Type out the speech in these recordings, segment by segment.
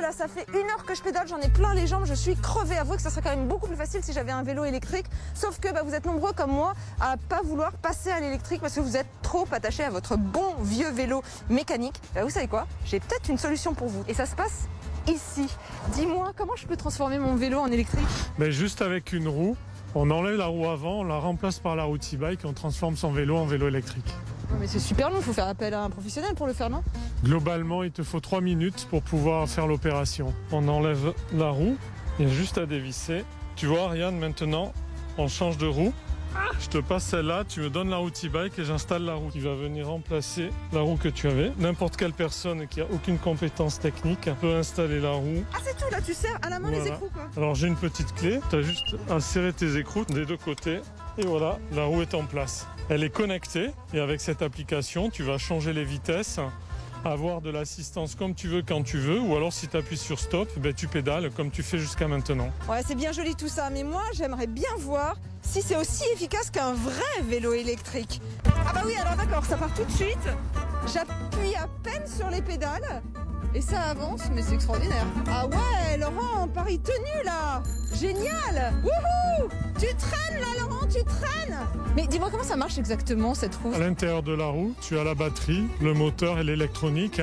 là, ça fait 1 heure que je pédale, j'en ai plein les jambes, je suis crevée. Avouez que ça serait quand même beaucoup plus facile si j'avais un vélo électrique. Sauf que vous êtes nombreux comme moi à pas vouloir passer à l'électrique parce que vous êtes trop attachés à votre bon vieux vélo mécanique. Vous savez quoi? J'ai peut-être une solution pour vous. Et ça se passe ici. Dis-moi, comment je peux transformer mon vélo en électrique? Juste avec une roue. On enlève la roue avant, on la remplace par la roue e-bike et on transforme son vélo en vélo électrique. Mais c'est super long, il faut faire appel à un professionnel pour le faire, non? Globalement, il te faut 3 minutes pour pouvoir faire l'opération. On enlève la roue, il y a juste à dévisser. Tu vois, Ariane, maintenant, on change de roue. Je te passe celle-là, tu me donnes la roue e-bike et j'installe la roue qui va venir remplacer la roue que tu avais. N'importe quelle personne qui a aucune compétence technique peut installer la roue. Ah, c'est tout, là, tu serres à la main les écrous, quoi. Alors j'ai une petite clé, tu as juste à serrer tes écrous des deux côtés et voilà, la roue est en place. Elle est connectée et avec cette application, tu vas changer les vitesses, avoir de l'assistance comme tu veux quand tu veux, ou alors si tu appuies sur stop, tu pédales comme tu fais jusqu'à maintenant. Ouais, c'est bien joli tout ça, mais moi j'aimerais bien voir si c'est aussi efficace qu'un vrai vélo électrique. Ah bah oui, alors d'accord, ça part tout de suite. J'appuie à peine sur les pédales et ça avance, mais c'est extraordinaire. Ah ouais, Laurent, pari tenu là. Génial. Wouhou. Tu traînes là, Laurent, tu traînes. Mais dis-moi comment ça marche exactement cette roue? À l'intérieur de la roue, tu as la batterie, le moteur et l'électronique,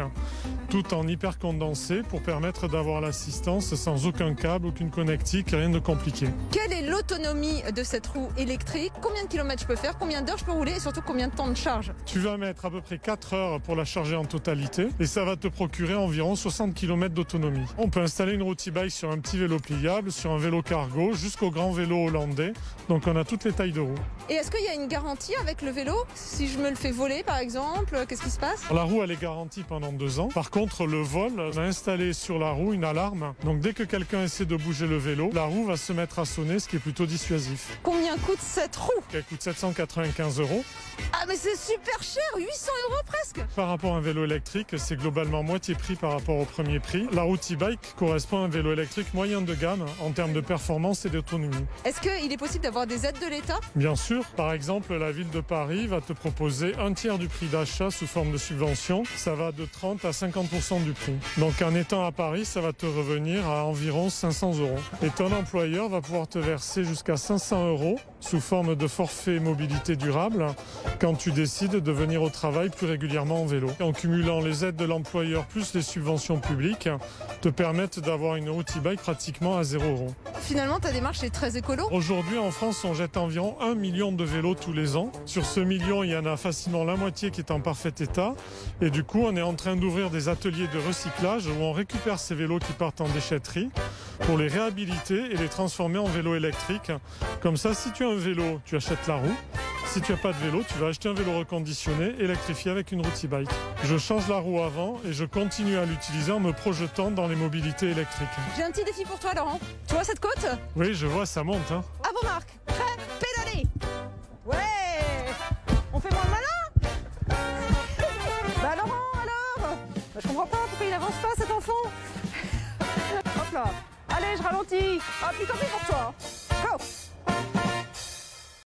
tout en hyper condensé pour permettre d'avoir l'assistance sans aucun câble, aucune connectique, rien de compliqué. Quelle est l'autonomie de cette roue électrique? Combien de kilomètres je peux faire? Combien d'heures je peux rouler? Et surtout combien de temps de charge? Tu vas mettre à peu près 4 heures pour la charger en totalité et ça va te procurer environ 60 km d'autonomie. On peut installer une route e-bike sur un petit vélo pliable, sur un vélo cargo, jusqu'au grand vélo hollandais. Donc on a toutes les tailles de roues. Et est-ce qu'il y a une garantie avec le vélo? Si je me le fais voler par exemple, qu'est-ce qui se passe? La roue elle est garantie pendant 2 ans. Par contre le vol, on a installé sur la roue une alarme. Donc dès que quelqu'un essaie de bouger le vélo, la roue va se mettre à sonner, ce qui est plutôt dissuasif. Combien coûte cette roue? Elle coûte 795 €. Ah mais c'est super cher, 800 € presque. Par rapport à un vélo électrique, c'est globalement moitié prix par rapport au premier prix. La route e-bike correspond à un vélo électrique moyen de gamme en termes de performance et d'autonomie. Est-ce qu'il est possible d'avoir des aides de l'État? Bien sûr, par exemple, la ville de Paris va te proposer un tiers du prix d'achat sous forme de subvention. Ça va de 30 à 50% du prix. Donc en étant à Paris, ça va te revenir à environ 500 €. Et ton employeur va pouvoir te verser jusqu'à 500 € sous forme de forfait mobilité durable quand tu décides de venir au travail plus régulièrement en vélo. En cumulant les aides de l'employeur plus les subventions publiques, te permettent d'avoir une route e-bike pratiquement à 0 €. Finalement, ta démarche est très écolo. Aujourd'hui, en France, on jette environ 1 million de vélos tous les ans. Sur ce million, il y en a facilement la moitié qui est en parfait état. Et du coup, on est en train d'ouvrir des ateliers de recyclage où on récupère ces vélos qui partent en déchetterie pour les réhabiliter et les transformer en vélos électriques. Comme ça, si tu as un vélo, tu achètes la roue. Si tu n'as pas de vélo, tu vas acheter un vélo reconditionné, électrifié avec une route e-bike. Je change la roue avant et je continue à l'utiliser en me projetant dans les mobilités électriques. J'ai un petit défi pour toi, Laurent. Tu vois cette côte? Oui, je vois, ça monte. À vos marques. Prêt? Pédalez. Ouais. On fait moins le malin. Bah Laurent, alors je comprends pas pourquoi il avance pas, cet enfant. Hop là. Allez, je ralentis. Ah, plus tant pis pour toi.